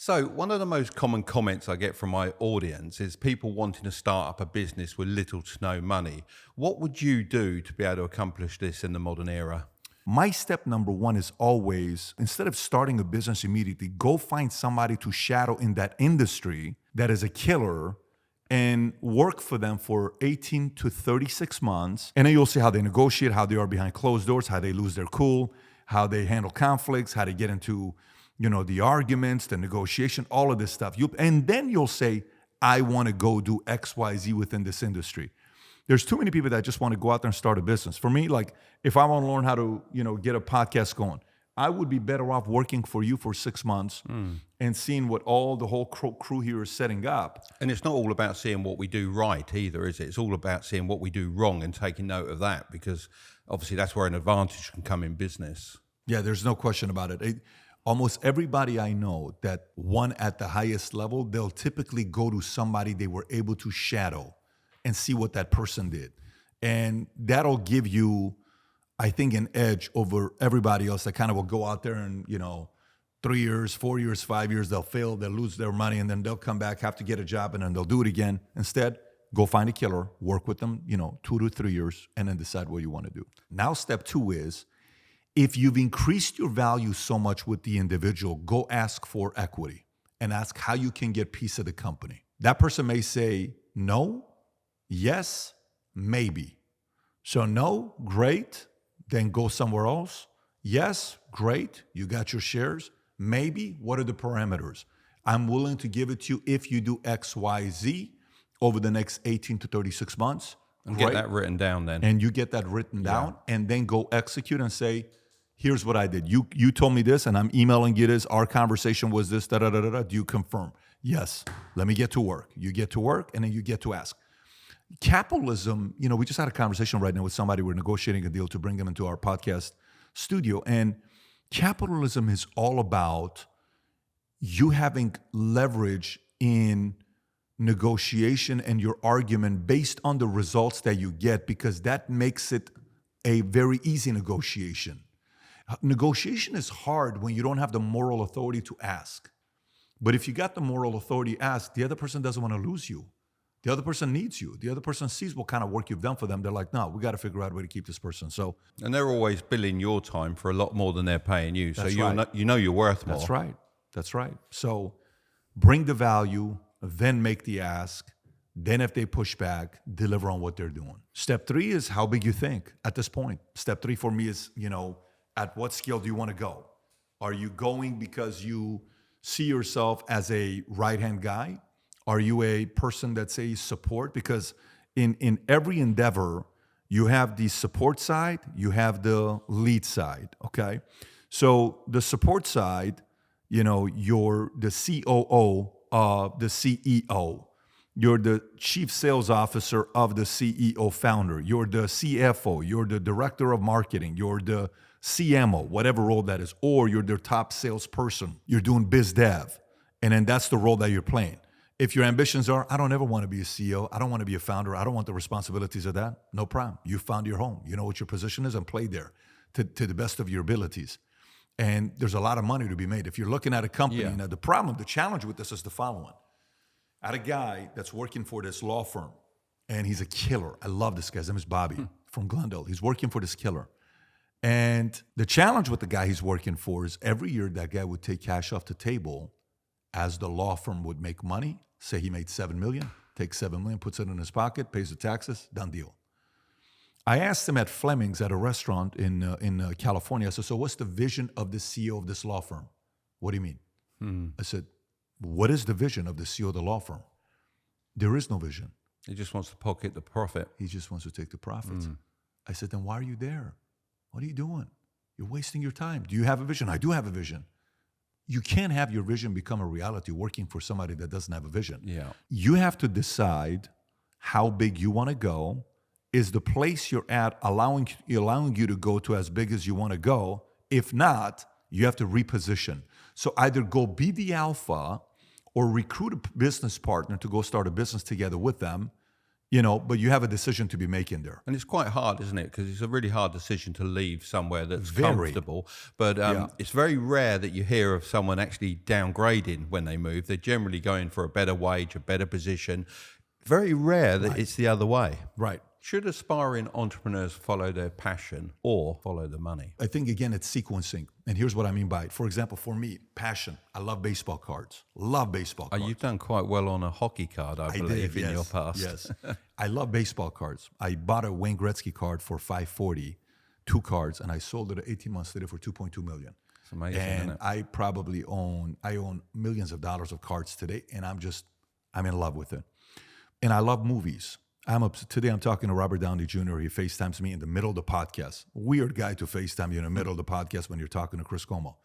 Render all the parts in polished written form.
So one of the most common comments I get from my audience is people wanting to start up a business with little to no money. What would you do to be able to accomplish this in the modern era? My step number one is always, instead of starting a business immediately, go find somebody to shadow in that industry that is a killer and work for them for 18 to 36 months. And then you'll see how they negotiate, how they are behind closed doors, how they lose their cool, how they handle conflicts, how they get into, the arguments, the negotiation, all of this stuff. And then you'll say, I want to go do X, Y, Z within this industry. There's too many people that just want to go out there and start a business. For me, like if I want to learn how to, get a podcast going, I would be better off working for you for 6 months and seeing what all the whole crew here is setting up. And it's not all about seeing what we do right either, is it? It's all about seeing what we do wrong and taking note of that, because obviously that's where an advantage can come in business. Yeah, there's no question about it. Almost everybody I know that won at the highest level, they'll typically go to somebody they were able to shadow and see what that person did. And that'll give you, I think, an edge over everybody else that kind of will go out there and, 3 years, 4 years, 5 years, they'll fail, they'll lose their money, and then they'll come back, have to get a job, and then they'll do it again. Instead, go find a killer, work with them, 2 to 3 years, and then decide what you want to do. Now, step 2 is, if you've increased your value so much with the individual, go ask for equity and ask how you can get piece of the company. That person may say no, yes, maybe. So no, great, then go somewhere else. Yes, great, you got your shares. Maybe, what are the parameters? I'm willing to give it to you if you do X, Y, Z over the next 18 to 36 months. And get that written down then. And you get that written down and then go execute and say, here's what I did. You told me this and I'm emailing you this. Our conversation was this, Do you confirm? Yes. Let me get to work. You get to work and then you get to ask. Capitalism, we just had a conversation right now with somebody. We're negotiating a deal to bring them into our podcast studio. And capitalism is all about you having leverage in negotiation and your argument based on the results that you get, because that makes it a very easy negotiation. Negotiation is hard when you don't have the moral authority to ask. But if you got the moral authority to ask, the other person doesn't want to lose you. The other person needs you. The other person sees what kind of work you've done for them. They're like, no, we got to figure out a way to keep this person. And they're always billing your time for a lot more than they're paying you. So right. You're worth more. That's right. So bring the value, then make the ask. Then if they push back, deliver on what they're doing. Step 3 is how big you think at this point. Step 3 for me is, at what scale do you want to go? Are you going because you see yourself as a right-hand guy? Are you a person that says support? Because in every endeavor, you have the support side, you have the lead side, okay? So the support side, you're the COO of the CEO. You're the chief sales officer of the CEO founder. You're the CFO. You're the director of marketing. You're the CMO, whatever role that is. Or you're their top salesperson. You're doing biz dev. And then that's the role that you're playing. If your ambitions are, I don't ever want to be a CEO. I don't want to be a founder. I don't want the responsibilities of that. No problem. You found your home. You know what your position is and play there to the best of your abilities. And there's a lot of money to be made. If you're looking at a company, now the challenge with this is the following. I had a guy that's working for this law firm, and he's a killer. I love this guy. His name is Bobby from Glendale. He's working for this killer. And the challenge with the guy he's working for is every year that guy would take cash off the table as the law firm would make money. Say he made $7 million, takes $7 million, puts it in his pocket, pays the taxes, done deal. I asked him at Fleming's at a restaurant in California. I said, so what's the vision of the CEO of this law firm? What do you mean? I said, what is the vision of the CEO of the law firm? There is no vision. He just wants to pocket the profit. He just wants to take the profits. I said, then why are you there? What are you doing? You're wasting your time. Do you have a vision? I do have a vision. You can't have your vision become a reality working for somebody that doesn't have a vision. Yeah. You have to decide how big you want to go. Is the place you're at allowing you to go to as big as you want to go? If not, you have to reposition. So either go be the alpha or recruit a business partner to go start a business together with them, but you have a decision to be making there. And it's quite hard, isn't it? Because it's a really hard decision to leave somewhere that's Very. comfortable. But Yeah. it's very rare that you hear of someone actually downgrading when they move. They're generally going for a better wage, a better position. Very rare that it's the other way. Right. Should aspiring entrepreneurs follow their passion or follow the money? I think, again, it's sequencing. And here's what I mean by it. For example, for me, passion. I love baseball cards. Love baseball cards. You've done quite well on a hockey card, I believe, in your past. Yes. I love baseball cards. I bought a Wayne Gretzky card for $540, 2 cards, and I sold it 18 months later for $2.2 million. It's amazing, isn't it? I probably own millions of dollars of cards today, and I'm in love with it. And I love movies. Today I'm talking to Robert Downey Jr. He FaceTimes me in the middle of the podcast. Weird guy to FaceTime you in the middle of the podcast when you're talking to Chris Como.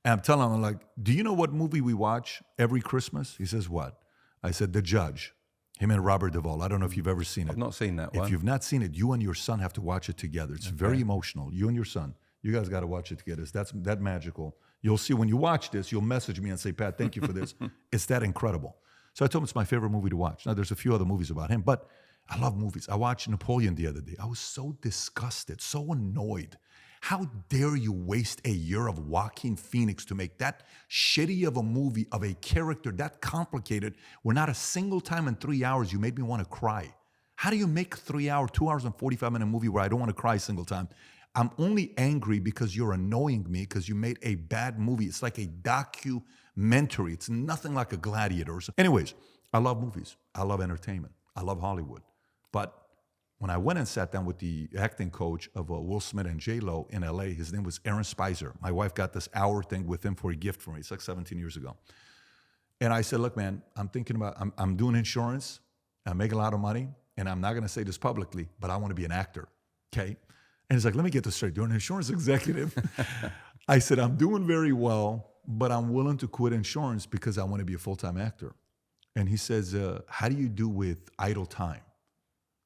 And I'm telling him, I'm like, do you know what movie we watch every Christmas? He says, what? I said, The Judge. Him and Robert Duvall. I don't know if you've ever seen it. I've not seen that one. If you've not seen it, you and your son have to watch it together. It's very emotional. You and your son. You guys got to watch it together. That's that magical. You'll see when you watch this, you'll message me and say, Pat, thank you for this. It's that incredible. So I told him it's my favorite movie to watch. Now, there's a few other movies about him, but I love movies. I watched Napoleon the other day. I was so disgusted, so annoyed. How dare you waste a year of Joaquin Phoenix to make that shitty of a movie of a character that complicated where not a single time in 3 hours you made me want to cry? How do you make 3 hour, 2 hours and 45-minute movie where I don't want to cry a single time? I'm only angry because you're annoying me because you made a bad movie. It's like a documentary. It's nothing like a Gladiator. Anyways, I love movies. I love entertainment. I love Hollywood. But when I went and sat down with the acting coach of Will Smith and J-Lo in LA, his name was Aaron Spicer. My wife got this hour thing with him for a gift for me. It's like 17 years ago. And I said, look, man, I'm doing insurance. I make a lot of money. And I'm not going to say this publicly, but I want to be an actor. Okay. And he's like, let me get this straight. You're an insurance executive. I said, I'm doing very well, but I'm willing to quit insurance because I want to be a full-time actor. And he says, how do you do with idle time?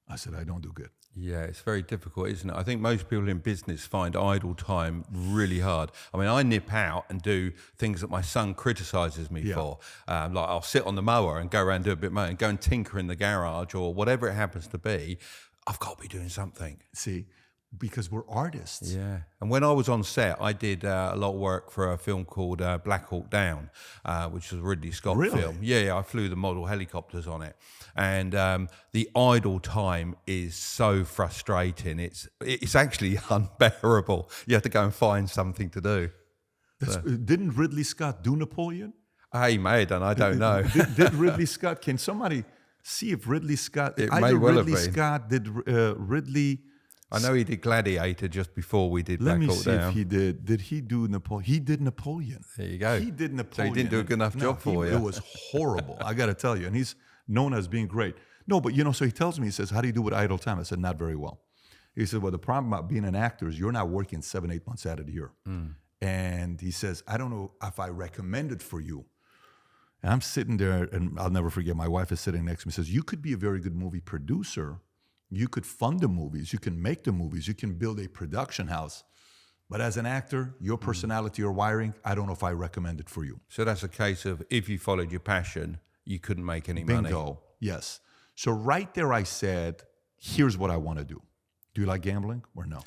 I said, I don't do good. Yeah, it's very difficult, isn't it? I think most people in business find idle time really hard. I mean, I nip out and do things that my son criticizes me for. Like I'll sit on the mower and go around and do a bit more and go and tinker in the garage or whatever it happens to be. I've got to be doing something. See, because we're artists. Yeah. And when I was on set, I did a lot of work for a film called Black Hawk Down, which was a Ridley Scott film. Yeah, I flew the model helicopters on it. And the idle time is so frustrating. It's actually unbearable. You have to go and find something to do. Didn't Ridley Scott do Napoleon? He may have done, I don't know. Did Ridley Scott, can somebody see if Ridley Scott, It may well have Ridley been. Scott, did Ridley... I know he did Gladiator just before we did Black Hawk Down. Let me see if he did. Did he do Napoleon? He did Napoleon. There you go. He did Napoleon. So he didn't do a good enough job for you. It was horrible, I got to tell you. And he's known as being great. No, but so he tells me, he says, how do you do with idle time? I said, not very well. He said, well, the problem about being an actor is you're not working 7-8 months out of the year. And he says, I don't know if I recommend it for you. And I'm sitting there, and I'll never forget, my wife is sitting next to me, says, you could be a very good movie producer. You could fund the movies. You can make the movies. You can build a production house. But as an actor, your personality or wiring, I don't know if I recommend it for you. So that's a case of if you followed your passion, you couldn't make any money. Bingo. Yes. So right there I said, here's what I want to do. Do you like gambling or no?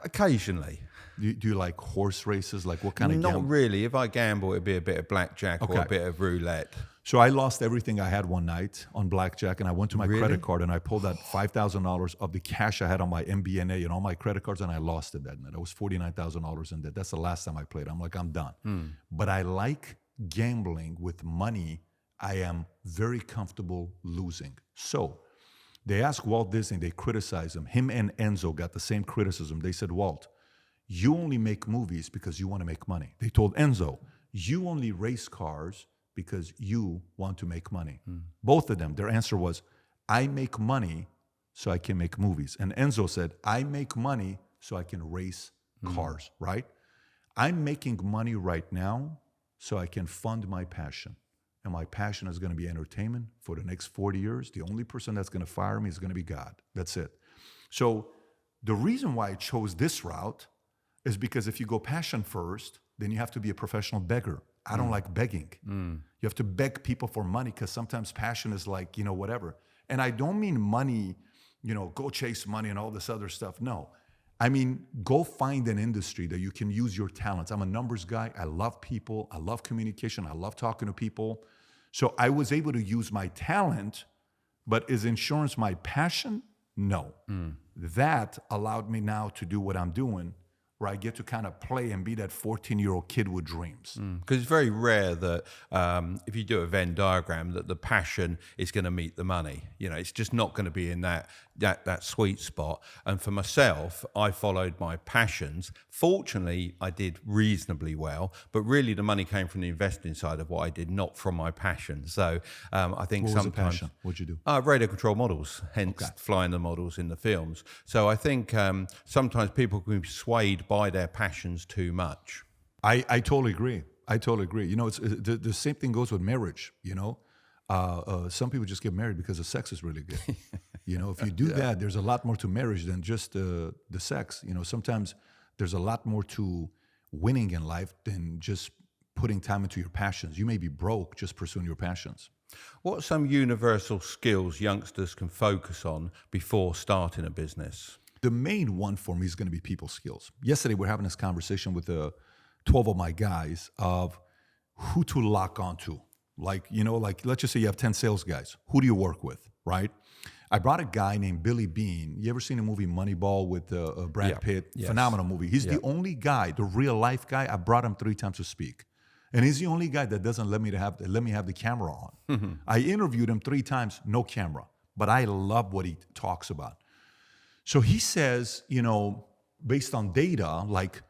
Occasionally. Do you like horse races? Like what kind of Not gambling? really. If I gamble, it'd be a bit of blackjack or a bit of roulette. So I lost everything I had one night on blackjack, and I went to my credit card, and I pulled out $5,000 of the cash I had on my MBNA and all my credit cards, and I lost it that night. I was $49,000 in debt. That's the last time I played. I'm like, I'm done. But I like gambling with money I am very comfortable losing. So they asked Walt Disney, they criticized him. Him and Enzo got the same criticism. They said, Walt, you only make movies because you want to make money. They told Enzo, you only race cars because you want to make money. Both of them, their answer was, I make money so I can make movies. And Enzo said, I make money so I can race cars, right? I'm making money right now so I can fund my passion. And my passion is going to be entertainment for the next 40 years. The only person that's going to fire me is going to be God. That's it. So the reason why I chose this route is because if you go passion first, then you have to be a professional beggar. I don't like begging. You have to beg people for money because sometimes passion is like, whatever. And I don't mean money, go chase money and all this other stuff. No. I mean, go find an industry that you can use your talents. I'm a numbers guy. I love people. I love communication. I love talking to people. So I was able to use my talent, but is insurance my passion? No. That allowed me now to do what I'm doing, where I get to kind of play and be that 14-year-old kid with dreams. Because it's very rare that if you do a Venn diagram, that the passion is going to meet the money. It's just not going to be in that sweet spot. And for myself, I followed my passions. Fortunately, I did reasonably well, but really the money came from the investing side of what I did, not from my passion. So I think What was the sometimes... passion? What'd you do? Radio control models, hence flying the models in the films. So I think sometimes people can be swayed by their passions too much. I totally agree. The same thing goes with marriage. Some people just get married because the sex is really good. If you do that, there's a lot more to marriage than just the sex. Sometimes there's a lot more to winning in life than just putting time into your passions. You may be broke just pursuing your passions. What are some universal skills youngsters can focus on before starting a business? The main one for me is going to be people skills. Yesterday, we're having this conversation with 12 of my guys of who to lock onto. Like let's just say you have 10 sales guys. Who do you work with, right? I brought a guy named Billy Bean. You ever seen the movie Moneyball with Brad Pitt? Yes. Phenomenal movie. He's the only guy, the real life guy. I brought him 3 times to speak. And he's the only guy that doesn't let me have the camera on. Mm-hmm. I interviewed him 3 times, no camera. But I love what he talks about. So he says, based on data, like,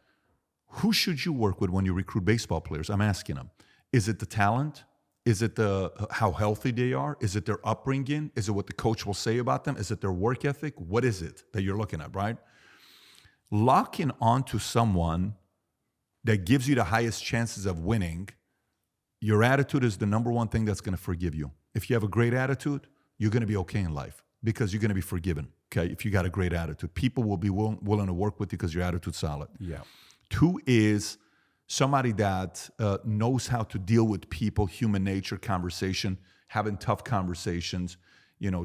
who should you work with when you recruit baseball players? I'm asking him. Is it the talent? Is it how healthy they are? Is it their upbringing? Is it what the coach will say about them? Is it their work ethic? What is it that you're looking at, right? Locking onto someone that gives you the highest chances of winning, your attitude is the number one thing that's going to forgive you. If you have a great attitude, you're going to be okay in life because you're going to be forgiven, okay, if you got a great attitude. People will be willing to work with you because your attitude's solid. Yeah. 2 is somebody that knows how to deal with people, human nature, conversation, having tough conversations,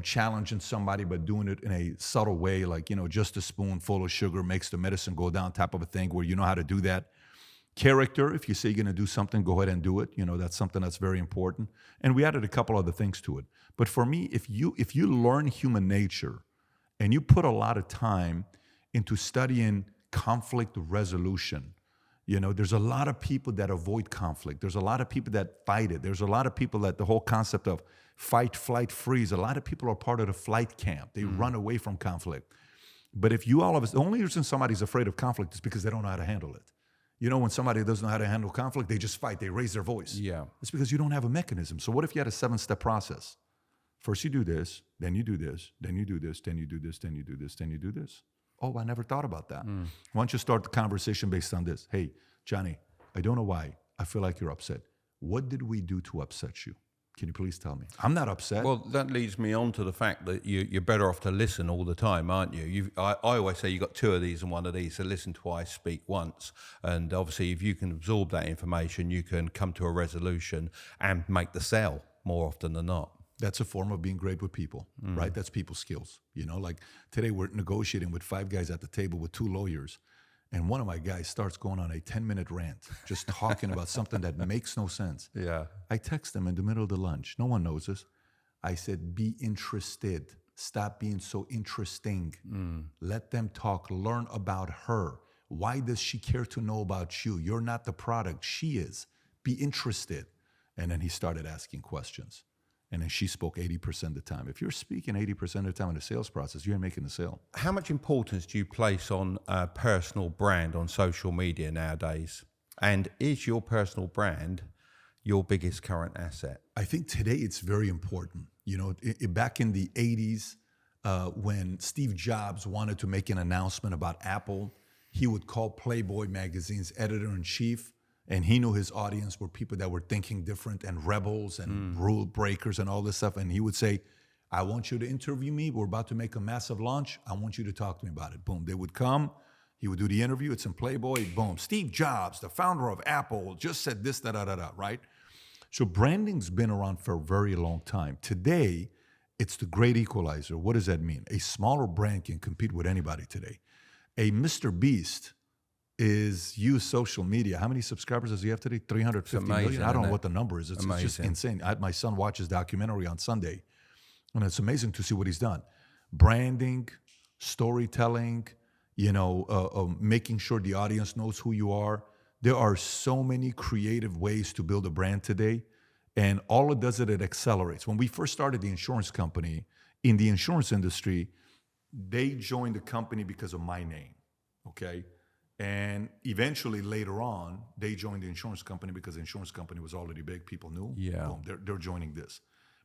challenging somebody but doing it in a subtle way, like, just a spoonful of sugar makes the medicine go down type of a thing where you know how to do that. Character, if you say you're going to do something, go ahead and do it. That's something that's very important. And we added a couple other things to it. But for me, if you learn human nature and you put a lot of time into studying conflict resolution, there's a lot of people that avoid conflict. There's a lot of people that fight it. There's a lot of people that the whole concept of fight, flight, freeze, a lot of people are part of the flight camp. They run away from conflict. But if you the only reason somebody's afraid of conflict is because they don't know how to handle it. When somebody doesn't know how to handle conflict, they just fight. They raise their voice. Yeah. It's because you don't have a mechanism. So what if you had a 7-step process? First you do this, then you do this, then you do this, then you do this, then you do this, then you do this. Oh, I never thought about that. Why don't you start the conversation based on this? Hey, Johnny, I don't know why. I feel like you're upset. What did we do to upset you? Can you please tell me? I'm not upset. Well, that leads me on to the fact that you're better off to listen all the time, aren't you? I always say you've got 2 of these and 1 of these, so listen twice, speak once. And obviously, if you can absorb that information, you can come to a resolution and make the sale more often than not. That's a form of being great with people, right? That's people skills. Like today we're negotiating with 5 guys at the table with 2 lawyers. And one of my guys starts going on a 10-minute rant, just talking about something that makes no sense. Yeah. I text him in the middle of the lunch. No one knows this. I said, be interested. Stop being so interesting. Let them talk. Learn about her. Why does she care to know about you? You're not the product. She is. Be interested. And then he started asking questions. And then she spoke 80% of the time. If you're speaking 80% of the time in the sales process, you ain't making the sale. How much importance do you place on a personal brand on social media nowadays? And is your personal brand your biggest current asset? I think today it's very important. Back in the 80s, when Steve Jobs wanted to make an announcement about Apple, he would call Playboy magazine's editor-in-chief, and he knew his audience were people that were thinking different and rebels and rule breakers and all this stuff. And he would say, I want you to interview me. We're about to make a massive launch. I want you to talk to me about it. Boom. They would come. He would do the interview. It's in Playboy. Boom. Steve Jobs, the founder of Apple, just said this, right? So branding's been around for a very long time. Today, It's the great equalizer. What does that mean? A smaller brand can compete with anybody today. A Mr. Beast is use social media. How many subscribers does he have today? 350 million? I don't know what the number is. It's just insane. My son watches documentary on Sunday, and it's amazing to see what he's done. Branding, storytelling, making sure the audience knows who you are. There are so many creative ways to build a brand today, and all it does is it accelerates. When we first started the insurance company, in the insurance industry, they joined the company because of my name, okay? And eventually, later on, they joined the insurance company because the insurance company was already big. People knew. Yeah. Boom, they're joining this.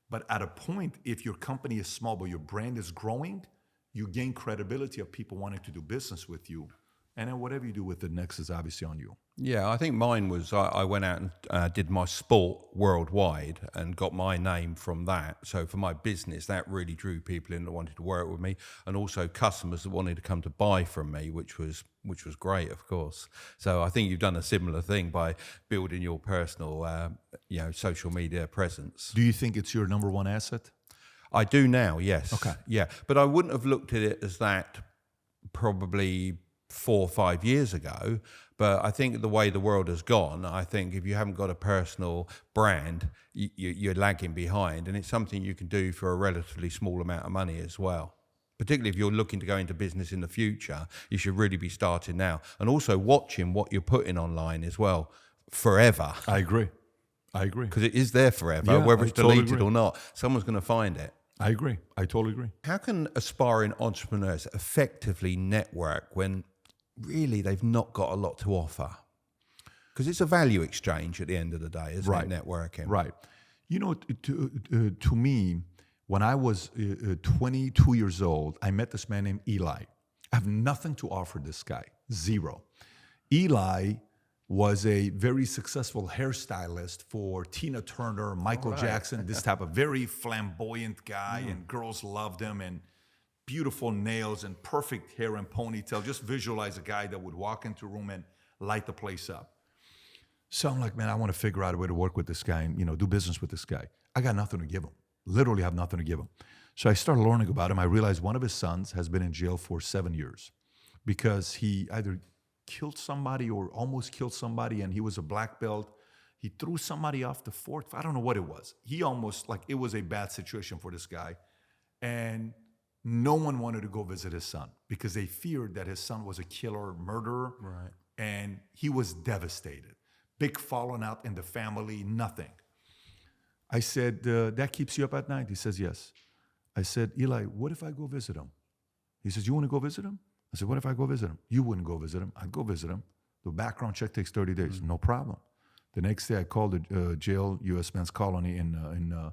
But at a point, if your company is small but your brand is growing, you gain credibility of people wanting to do business with you. And then whatever you do with it next is obviously on you. Yeah, I think mine was I went out and did my sport worldwide and got my name from that. So for my business, that really drew people in that wanted to work with me, and also customers that wanted to come to buy from me, which was great, of course. So I think you've done a similar thing by building your personal, social media presence. Do you think it's your number one asset? I do now, yes. Okay. Yeah, but I wouldn't have looked at it as that probably 4 or 5 years ago. But I think the way the world has gone, I think if you haven't got a personal brand, you're lagging behind. And it's something you can do for a relatively small amount of money as well. Particularly if you're looking to go into business in the future, you should really be starting now. And also watching what you're putting online as well forever. I agree. Because it is there forever, Yeah, whether it's deleted totally or not. Someone's going to find it. I agree. I totally agree. How can aspiring entrepreneurs effectively network when really they've not got a lot to offer? Because it's a value exchange at the end of the day, isn't it, networking? Right. To me, when I was 22 years old, I met this man named Eli. I have nothing to offer this guy, zero. Eli was a very successful hairstylist for Tina Turner, Michael Jackson, this type of very flamboyant guy, and girls loved him, and beautiful nails and perfect hair and ponytail. Just visualize a guy that would walk into a room and light the place up. So I'm like, man, I want to figure out a way to work with this guy and do business with this guy. I got nothing to give him. Literally have nothing to give him. So I started learning about him. I realized one of his sons has been in jail for 7 years because he either killed somebody or almost killed somebody, and he was a black belt. He threw somebody off the fort. I don't know what it was. He almost, it was a bad situation for this guy. And no one wanted to go visit his son because they feared that his son was a killer, murderer. Right. And he was devastated. Big falling out in the family, nothing. I said, that keeps you up at night? He says, yes. I said, Eli, what if I go visit him? He says, you want to go visit him? I said, what if I go visit him? You wouldn't go visit him. I'd go visit him. The background check takes 30 days. No problem. The next day I called the jail, U.S. Men's Colony in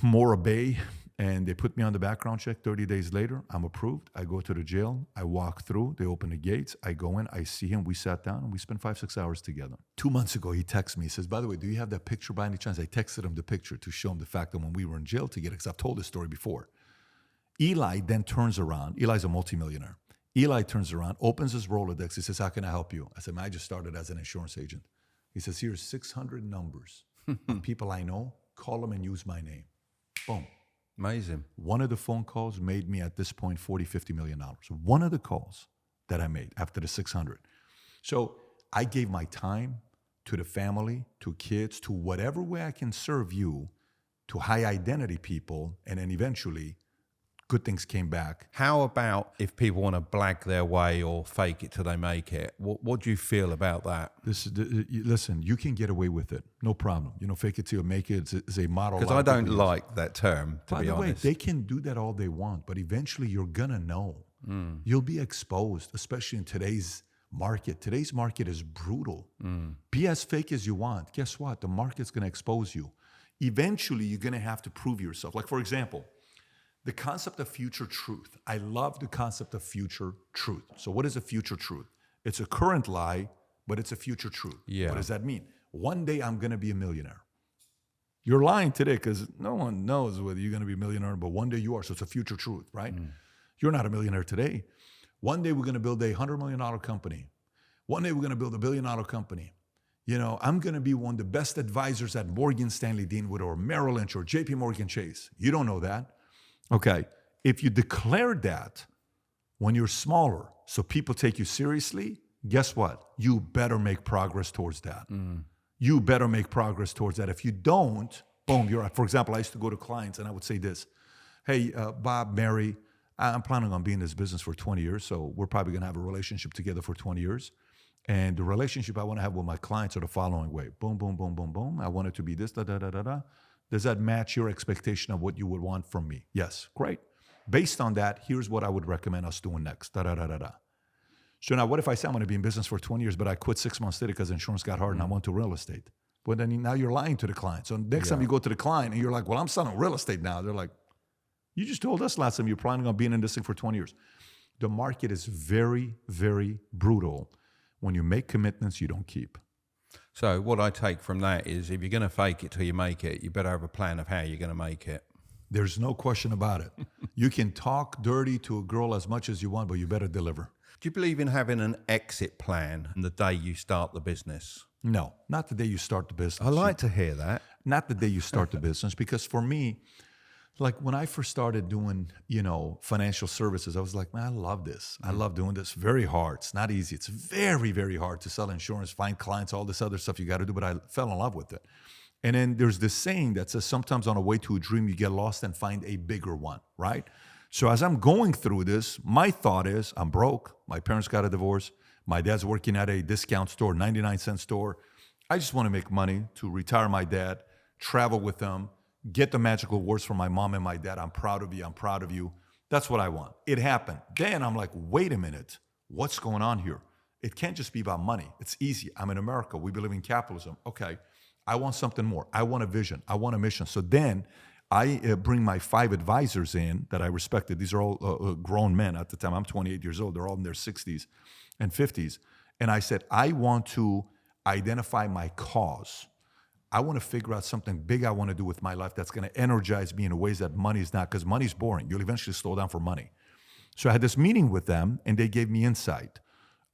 Mora Bay, and they put me on the background check. 30 days later, I'm approved. I go to the jail. I walk through. They open the gates. I go in. I see him. We sat down, and we spent 5-6 hours together. 2 months ago, he texts me. He says, by the way, do you have that picture by any chance? I texted him the picture to show him the fact that when we were in jail together, because I've told this story before. Eli then turns around. Eli's a multimillionaire. Eli turns around, opens his Rolodex. He says, how can I help you? I said, man, I just started as an insurance agent. He says, here's 600 numbers of people I know. Call them and use my name. Boom. Amazing. One of the phone calls made me at this point $40-50 million. One of the calls that I made after the 600. So I gave my time to the family, to kids, to whatever way I can serve you, to high identity people, and then eventually good things came back. How about if people want to blag their way or fake it till they make it? What do you feel about that? Listen, you can get away with it. No problem. Fake it till you make it is a model. Because I don't like that term, to be honest. By the way, they can do that all they want, but eventually you're going to know. You'll be exposed, especially in today's market. Today's market is brutal. Be as fake as you want. Guess what? The market's going to expose you. Eventually, you're going to have to prove yourself. Like, for example, the concept of future truth. I love the concept of future truth. So what is a future truth? It's a current lie, but it's a future truth. Yeah. What does that mean? One day I'm going to be a millionaire. You're lying today because no one knows whether you're going to be a millionaire, but one day you are. So it's a future truth, right? You're not a millionaire today. One day we're going to build a $100 million company. One day we're going to build $1 billion company. I'm going to be one of the best advisors at Morgan Stanley Deanwood or Merrill Lynch or JP Morgan Chase. You don't know that. Okay. If you declare that when you're smaller, so people take you seriously, guess what? You better make progress towards that. You better make progress towards that. If you don't, boom, you're out. For example, I used to go to clients and I would say this, hey, Bob, Mary, I'm planning on being in this business for 20 years, so we're probably going to have a relationship together for 20 years. And the relationship I want to have with my clients are the following way. Boom, boom, boom, boom, boom. I want it to be this, da, da, da, da, da. Does that match your expectation of what you would want from me? Yes, great. Based on that, here's what I would recommend us doing next, da, da, da, da, da. So now what if I say I'm going to be in business for 20 years, but I quit 6 months later because insurance got hard and I went to real estate? Well, then now you're lying to the client. So next time you go to the client and you're like, well, I'm selling real estate now. They're like, you just told us last time you're planning on being in this thing for 20 years. The market is very, very brutal. When you make commitments, you don't keep. So what I take from that is if you're going to fake it till you make it, you better have a plan of how you're going to make it. There's no question about it. You can talk dirty to a girl as much as you want, but you better deliver. Do you believe in having an exit plan the day you start the business? No, not the day you start the business. I like to hear that. Not the day you start the business, because for me, like when I first started doing, financial services, I was like, man, I love this. I love doing this. Very hard. It's not easy. It's very, very hard to sell insurance, find clients, all this other stuff you got to do. But I fell in love with it. And then there's this saying that says sometimes on a way to a dream, you get lost and find a bigger one, right? So as I'm going through this, my thought is I'm broke. My parents got a divorce. My dad's working at a discount store, 99-cent store. I just want to make money to retire my dad, travel with them, get the magical words from my mom and my dad. I'm proud of you. I'm proud of you. That's what I want. It happened. Then I'm like, wait a minute. What's going on here? It can't just be about money. It's easy. I'm in America. We believe in capitalism. Okay. I want something more. I want a vision. I want a mission. So then I bring my 5 advisors in that I respected. These are all grown men at the time. I'm 28 years old. They're all in their 60s and 50s. And I said, I want to identify my cause. I want to figure out something big I want to do with my life that's going to energize me in ways that money is not, because money's boring. You'll eventually slow down for money. So I had this meeting with them, and they gave me insight.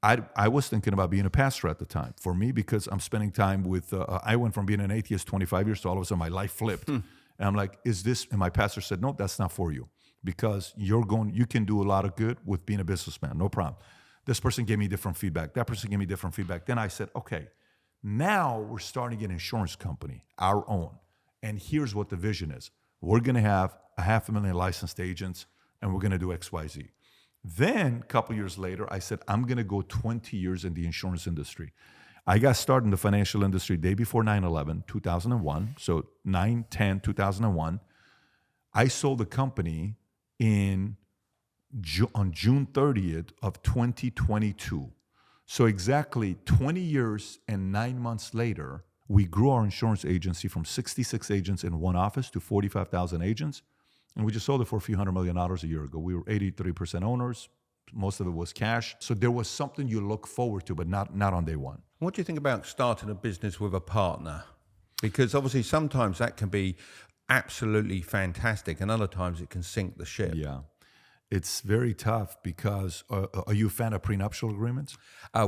I was thinking about being a pastor at the time. For me, because I'm spending time with, I went from being an atheist 25 years to all of a sudden my life flipped. And I'm like, is this, and my pastor said, no, that's not for you, because you can do a lot of good with being a businessman, no problem. This person gave me different feedback. That person gave me different feedback. Then I said, okay, now we're starting an insurance company, our own. And here's what the vision is. We're going to have 500,000 licensed agents, and we're going to do X, Y, Z. Then a couple years later, I said, I'm going to go 20 years in the insurance industry. I got started in the financial industry day before 9/11, 2001. So 9/10/2001. I sold the company on June 30th of 2022. So exactly 20 years and 9 months later, we grew our insurance agency from 66 agents in one office to 45,000 agents. And we just sold it for a few $100 million a year ago. We were 83% owners. Most of it was cash. So there was something you look forward to, but not on day one. What do you think about starting a business with a partner? Because obviously sometimes that can be absolutely fantastic, and other times it can sink the ship. Yeah. It's very tough because are you a fan of prenuptial agreements?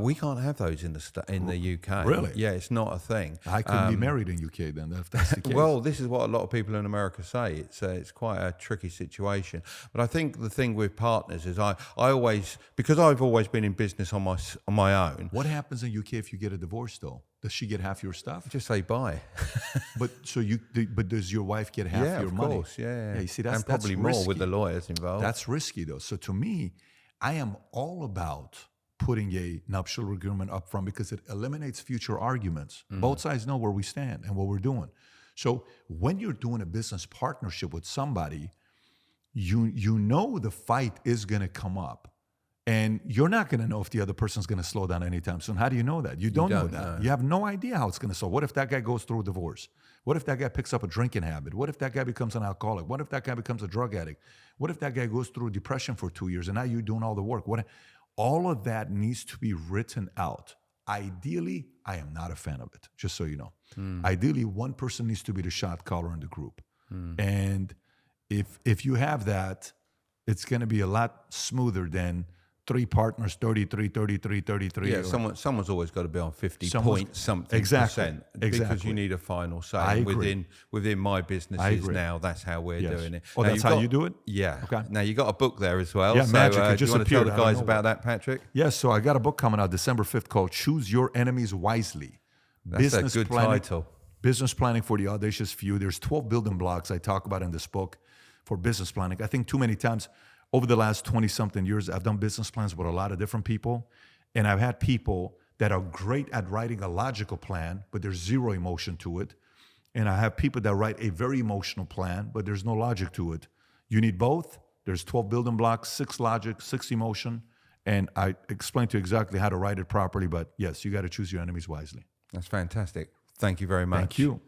We can't have those in the UK. Really? Yeah, it's not a thing. I couldn't be married in UK then, if that's the case. Well, this is what a lot of people in America say. It's quite a tricky situation. But I think the thing with partners is I always, because I've always been in business on my own. What happens in UK if you get a divorce though? Does she get half your stuff? Just say bye. But does your wife get half your money? Of course, yeah. You see, and probably that's more risky. with the lawyers involved. That's risky though. So to me, I am all about putting a nuptial agreement up front because it eliminates future arguments. Both sides know where we stand and what we're doing. So when you're doing a business partnership with somebody, you know the fight is going to come up. And you're not going to know if the other person's going to slow down anytime soon. How do you know that? You don't know that. know. You have no idea how it's going to slow. What if that guy goes through a divorce? What if that guy picks up a drinking habit? What if that guy becomes an alcoholic? What if that guy becomes a drug addict? What if that guy goes through depression for 2 years and now you're doing all the work? All of that needs to be written out. Ideally, I am not a fan of it, just so you know. Ideally, one person needs to be the shot caller in the group. And if you have that, it's going to be a lot smoother than 3 partners, 33, 33, 33. Yeah, someone's always got to be on 50 Someone's- point something Exactly, percent because exactly. you need a final say. I And agree. within my businesses agree. now, that's how we're Yes. doing it. Oh, Now, that's you've how got- you do it? Yeah. Okay. Now you got a book there as well. Yeah, so, magic. It do you just want to tell appeared the out of guys about nowhere. that, Patrick? Yes, so I got a book coming out December 5th called Choose Your Enemies Wisely. That's a good title. Business planning for the audacious few. There's 12 building blocks I talk about in this book for business planning. I think too many times over the last 20-something years, I've done business plans with a lot of different people. And I've had people that are great at writing a logical plan, but there's zero emotion to it. And I have people that write a very emotional plan, but there's no logic to it. You need both. There's 12 building blocks, 6 logic, 6 emotion. And I explain to you exactly how to write it properly. But yes, you got to choose your enemies wisely. That's fantastic. Thank you very much. Thank you.